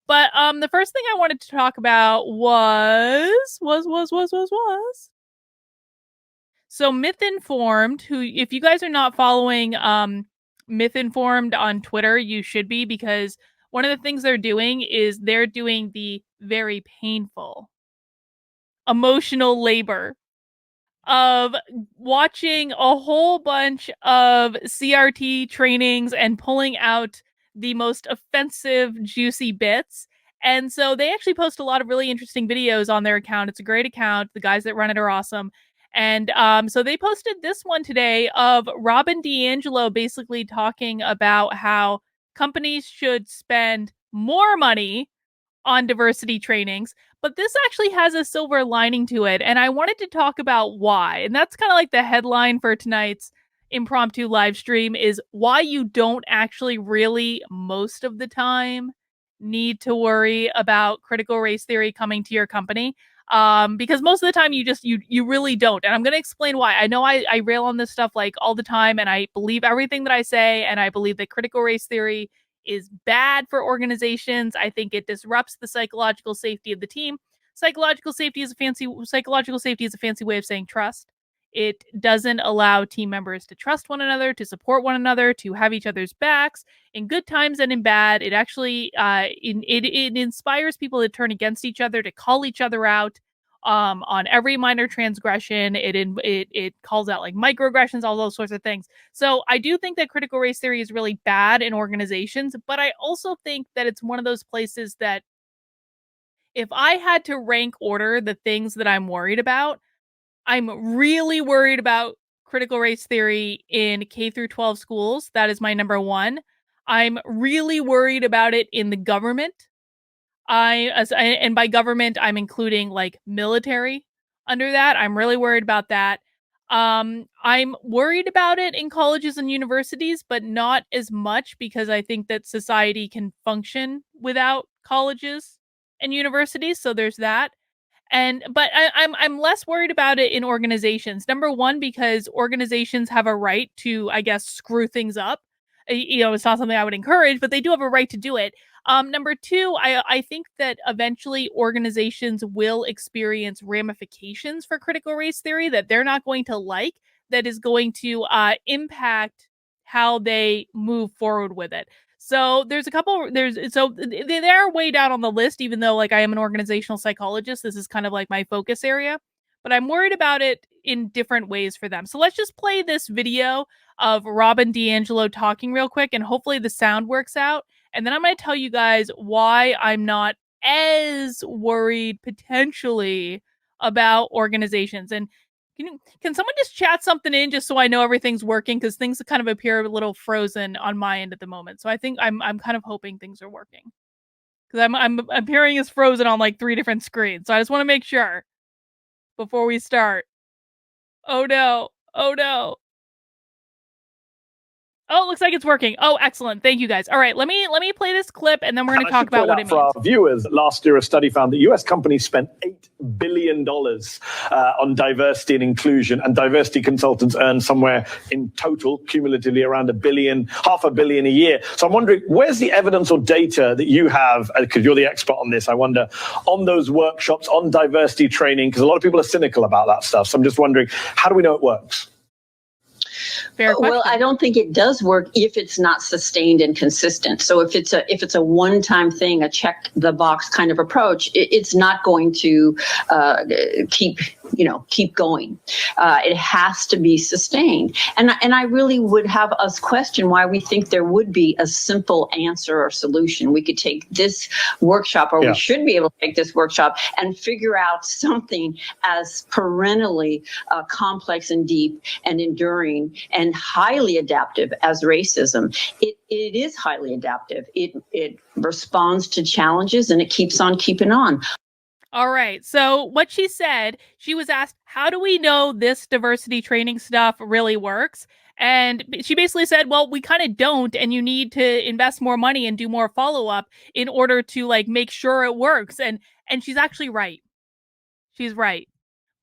But the first thing I wanted to talk about was so Myth Informed, who, if you guys are not following Myth Informed on Twitter, you should be, because one of the things they're doing is they're doing the very painful emotional labor of watching a whole bunch of CRT trainings and pulling out the most offensive, juicy bits. And so they actually post a lot of really interesting videos on their account. It's a great account. The guys that run it are awesome. And so they posted this one today of Robin DiAngelo basically talking about how companies should spend more money on diversity trainings, but this actually has a silver lining to it. And I wanted to talk about why. And that's kind of like the headline for tonight's impromptu live stream, is why you don't actually really, most of the time, need to worry about critical race theory coming to your company. Because most of the time you really don't. And I'm going to explain why. I know I rail on this stuff like all the time, and I believe everything that I say, and I believe that critical race theory is bad for organizations. I think it disrupts the psychological safety of the team. Psychological safety is a fancy way of saying trust. It doesn't allow team members to trust one another, to support one another, to have each other's backs in good times and in bad. It actually it inspires people to turn against each other, to call each other out on every minor transgression. It calls out like microaggressions, all those sorts of things. So I do think that critical race theory is really bad in organizations, but I also think that it's one of those places that if I had to rank order the things that I'm worried about, I'm really worried about critical race theory in K through 12 schools. That is my number one. I'm really worried about it in the government. And by government, I'm including like military under that. I'm really worried about that. I'm worried about it in colleges and universities, but not as much, because I think that society can function without colleges and universities. So there's that. But I'm less worried about it in organizations. Number one, because organizations have a right to, I guess, screw things up. It's not something I would encourage, but they do have a right to do it. Number two, I think that eventually organizations will experience ramifications for critical race theory that they're not going to like, that is going to impact how they move forward with it. So they're way down on the list, even though like I am an organizational psychologist. This is kind of like my focus area, but I'm worried about it in different ways for them. So let's just play this video of Robin DiAngelo talking real quick, and hopefully the sound works out. And then I'm going to tell you guys why I'm not as worried potentially about organizations. And can someone just chat something in just so I know everything's working? Because things kind of appear a little frozen on my end at the moment. So I think I'm kind of hoping things are working, because I'm appearing as frozen on like 3 different screens. So I just want to make sure before we start. Oh no! Oh no! Oh, it looks like it's working. Oh, excellent. Thank you guys. All right, let me play this clip, and then we're going to talk about what it means. For our viewers, last year a study found that US companies spent $8 billion on diversity and inclusion, and diversity consultants earn somewhere in total, cumulatively, around $500 million a year. So I'm wondering, where's the evidence or data that you have, because you're the expert on this, I wonder, on those workshops, on diversity training, because a lot of people are cynical about that stuff. So I'm just wondering, how do we know it works? Well, I don't think it does work if it's not sustained and consistent. So if it's a one-time thing, a check the box kind of approach, it's not going to keep going. It has to be sustained. And I really would have us question why we think there would be a simple answer or solution. We could take this workshop, or we should be able to take this workshop and figure out something as perennially complex and deep and enduring and highly adaptive as racism. It is highly adaptive. It responds to challenges, and it keeps on keeping on. All right. So what she said, she was asked, how do we know this diversity training stuff really works? And she basically said, well, we kind of don't, and you need to invest more money and do more follow-up in order to like make sure it works. And she's actually right. She's right.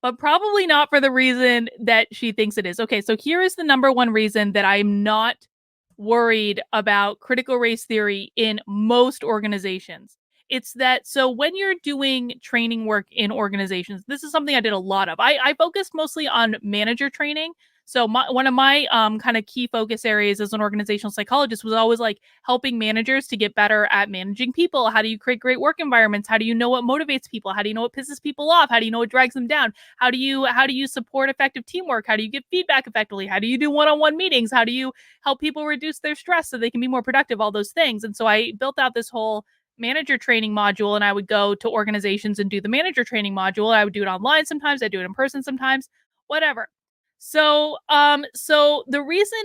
But probably not for the reason that she thinks it is. Okay, so here is the number one reason that I'm not worried about critical race theory in most organizations. It's that, so when you're doing training work in organizations, this is something I did a lot of. I focused mostly on manager training. So one of my kind of key focus areas as an organizational psychologist was always like helping managers to get better at managing people. How do you create great work environments? How do you know what motivates people? How do you know what pisses people off? How do you know what drags them down? How do you support effective teamwork? How do you give feedback effectively? How do you do one-on-one meetings? How do you help people reduce their stress so they can be more productive? All those things. And so I built out this whole manager training module, and I would go to organizations and do the manager training module. I would do it online sometimes, I do it in person sometimes, whatever. So the reason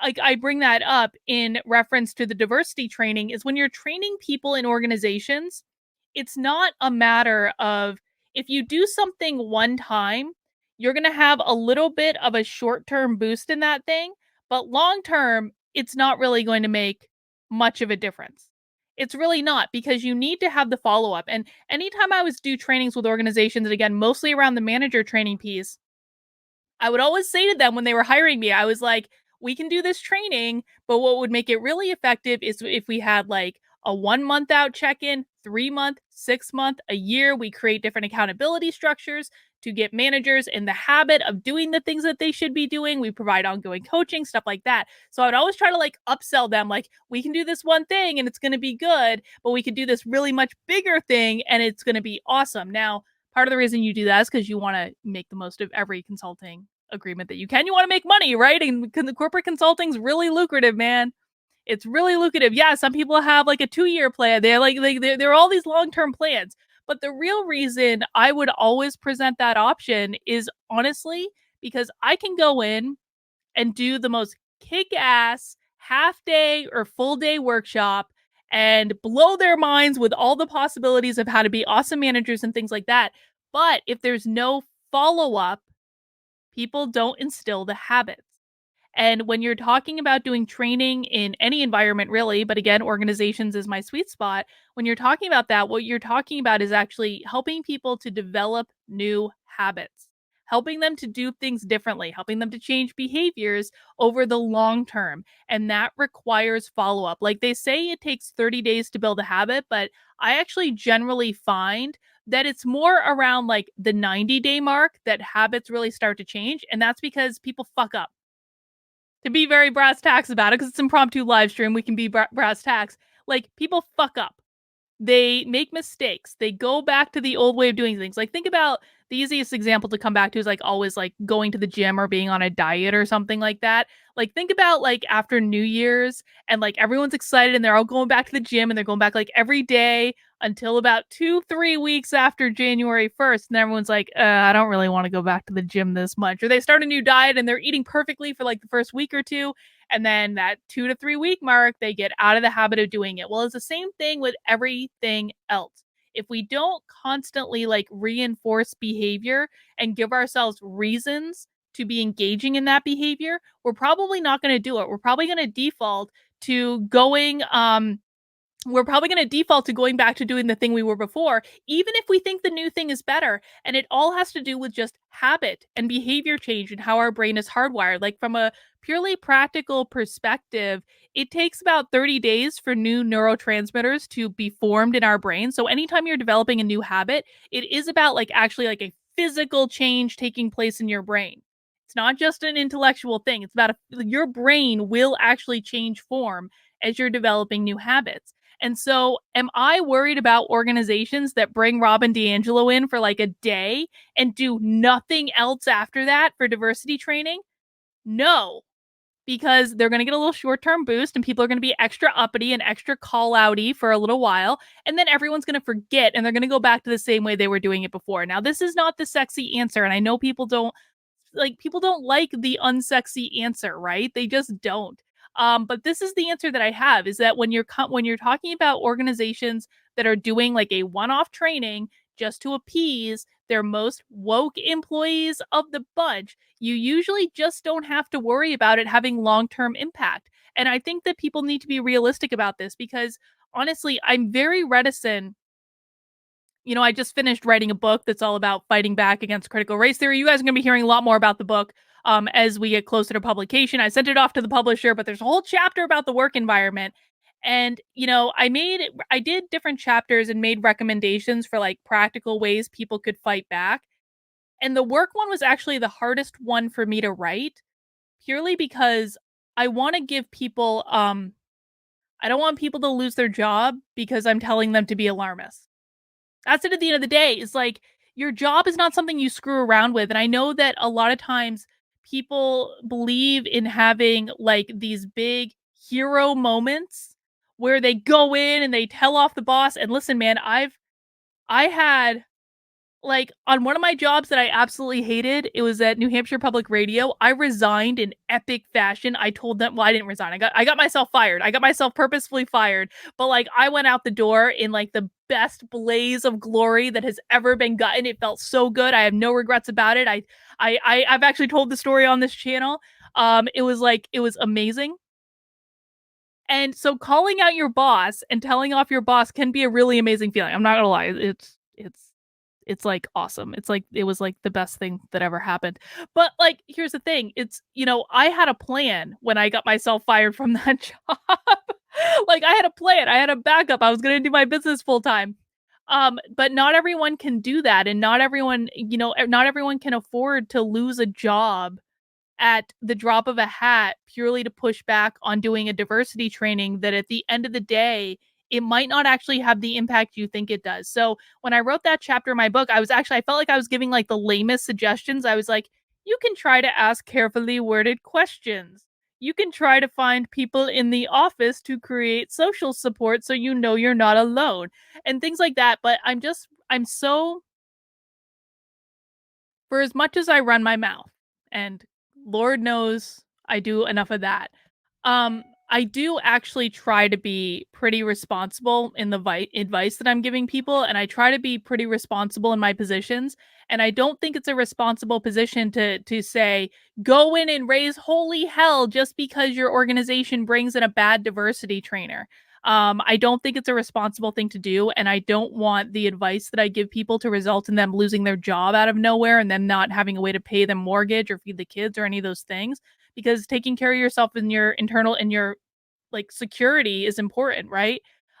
I bring that up in reference to the diversity training is when you're training people in organizations, it's not a matter of, if you do something one time, you're going to have a little bit of a short-term boost in that thing, but long-term, it's not really going to make much of a difference. It's really not, because you need to have the follow-up. And anytime I was do trainings with organizations, and again, mostly around the manager training piece, I would always say to them when they were hiring me, I was like, we can do this training, but what would make it really effective is if we had like a 1 month out check-in, 3 month, 6 month, a year. We create different accountability structures to get managers in the habit of doing the things that they should be doing. We provide ongoing coaching, stuff like that. So I would always try to like upsell them, like, we can do this one thing and it's going to be good, but we could do this really much bigger thing and it's going to be awesome. Now, part of the reason you do that is because you want to make the most of every consulting agreement that you can. You want to make money, right? And the corporate consulting's really lucrative, man. It's really lucrative. Yeah, some people have like a 2-year plan. They're like there are all these long-term plans. But the real reason I would always present that option is honestly because I can go in and do the most kick-ass half-day or full-day workshop and blow their minds with all the possibilities of how to be awesome managers and things like that. But if there's no follow-up, people don't instill the habits. And when you're talking about doing training in any environment, really, but again, organizations is my sweet spot. When you're talking about that, what you're talking about is actually helping people to develop new habits, helping them to do things differently, helping them to change behaviors over the long term. And that requires follow up. Like they say, it takes 30 days to build a habit, but I actually generally find that it's more around like the 90-day mark that habits really start to change. And that's because people fuck up. To be very brass tacks about it, because it's impromptu live stream, we can be brass tacks. Like, people fuck up. They make mistakes. They go back to the old way of doing things. Like, think about the easiest example to come back to is like always like going to the gym or being on a diet or something like that. Like, think about like after New Year's and like everyone's excited and they're all going back to the gym and they're going back like every day until about 2-3 weeks after January 1st. And everyone's like, I don't really want to go back to the gym this much. Or they start a new diet and they're eating perfectly for like the first week or two. And then that 2 to 3 week mark, they get out of the habit of doing it. Well, it's the same thing with everything else. If we don't constantly like reinforce behavior and give ourselves reasons to be engaging in that behavior, we're probably not going to do it. We're probably going to default to going back to doing the thing we were before, even if we think the new thing is better. And it all has to do with just habit and behavior change and how our brain is hardwired. Like from a purely practical perspective, it takes about 30 days for new neurotransmitters to be formed in our brain. So anytime you're developing a new habit, it is about like actually like a physical change taking place in your brain. It's not just an intellectual thing. It's about your brain will actually change form as you're developing new habits. And so am I worried about organizations that bring Robin DiAngelo in for like a day and do nothing else after that for diversity training? No, because they're going to get a little short-term boost and people are going to be extra uppity and extra call-outy for a little while. And then everyone's going to forget and they're going to go back to the same way they were doing it before. Now, this is not the sexy answer. And I know people don't like the unsexy answer, right? They just don't. But this is the answer that I have, is that when you're talking about organizations that are doing like a one-off training just to appease their most woke employees of the bunch, you usually just don't have to worry about it having long-term impact. And I think that people need to be realistic about this because honestly, I'm very reticent. You know, I just finished writing a book that's all about fighting back against critical race theory. You guys are going to be hearing a lot more about the book as we get closer to publication. I sent it off to the publisher, but there's a whole chapter about the work environment. And, I did different chapters and made recommendations for like practical ways people could fight back. And the work one was actually the hardest one for me to write, purely because I want to give people, I don't want people to lose their job because I'm telling them to be alarmists. That's it at the end of the day. Is like your job is not something you screw around with. And I know that a lot of times people believe in having like these big hero moments where they go in and they tell off the boss. And listen, man, I had like on one of my jobs that I absolutely hated, it was at New Hampshire Public Radio. I resigned in epic fashion. I told them, well, I didn't resign. I got myself fired. I got myself purposefully fired. But like I went out the door in like the best blaze of glory that has ever been gotten. It felt so good. I have no regrets about it. I've actually told the story on this channel. It was amazing. And so calling out your boss and telling off your boss can be a really amazing feeling. I'm not gonna lie. It's like awesome. It's like it was like the best thing that ever happened. But like here's the thing. I had a plan when I got myself fired from that job. Like I had a plan. I had a backup. I was going to do my business full time. But not everyone can do that, and not everyone can afford to lose a job at the drop of a hat purely to push back on doing a diversity training that at the end of the day, it might not actually have the impact you think it does. So when I wrote that chapter in my book, I felt like I was giving like the lamest suggestions. I was like, you can try to ask carefully worded questions. You can try to find people in the office to create social support so you know you're not alone and things like that. But I'm so, for as much as I run my mouth, and Lord knows I do enough of that. I do actually try to be pretty responsible in the advice that I'm giving people, and I try to be pretty responsible in my positions. And I don't think it's a responsible position to say go in and raise holy hell just because your organization brings in a bad diversity trainer. I don't think it's a responsible thing to do, and I don't want the advice that I give people to result in them losing their job out of nowhere and them not having a way to pay their mortgage or feed the kids or any of those things. Because taking care of yourself and your internal and your like security is important, right?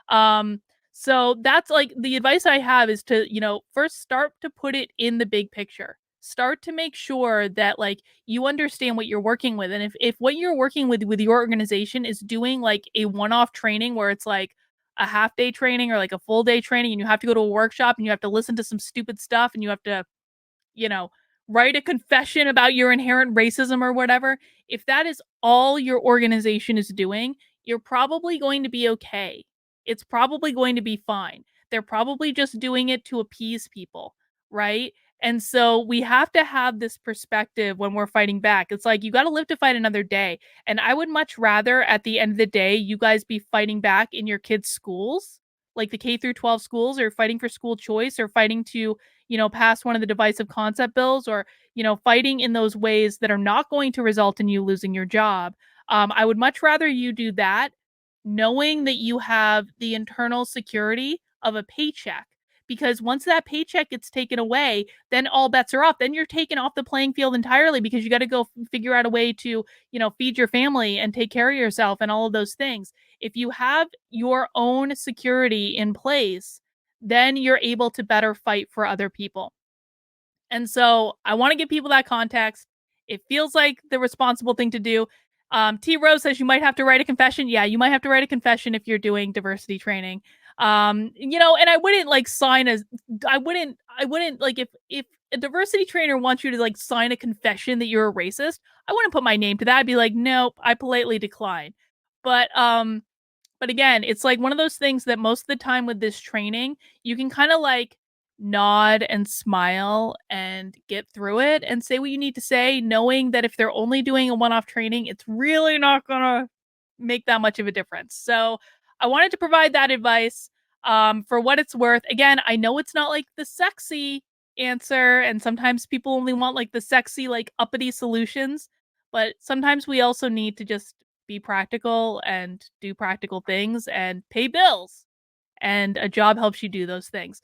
Um, so that's like the advice I have is to, first start to put it in the big picture. Start to make sure that like you understand what you're working with. And if what you're working with your organization is doing like a one-off training where it's like a half day training or like a full day training and you have to go to a workshop and you have to listen to some stupid stuff and you have to, you know, write a confession about your inherent racism or whatever, if that is all your organization is doing, you're probably going to be okay. It's probably going to be fine. They're probably just doing it to appease people, right? And so we have to have this perspective when we're fighting back. It's like you got to live to fight another day. And I would much rather at the end of the day you guys be fighting back in your kids' schools, like the K through 12 schools, or fighting for school choice, or fighting to pass one of the divisive concept bills, or, fighting in those ways that are not going to result in you losing your job. I would much rather you do that knowing that you have the internal security of a paycheck. Because once that paycheck gets taken away, then all bets are off. Then you're taken off the playing field entirely because you got to go figure out a way to, feed your family and take care of yourself and all of those things. If you have your own security in place, then you're able to better fight for other people. And so I want to give people that context. It feels like the responsible thing to do. T Rose says you might have to write a confession. Yeah, you might have to write a confession if you're doing diversity training. And I wouldn't like I wouldn't like if a diversity trainer wants you to like sign a confession that you're a racist, I wouldn't put my name to that. I'd be like, nope, I politely decline. But again, it's like one of those things that most of the time with this training, you can kind of like nod and smile and get through it and say what you need to say, knowing that if they're only doing a one-off training, it's really not gonna make that much of a difference. So I wanted to provide that advice for what it's worth. Again, I know it's not like the sexy answer, and sometimes people only want like the sexy, like uppity solutions, but sometimes we also need to just be practical and do practical things and pay bills. And a job helps you do those things.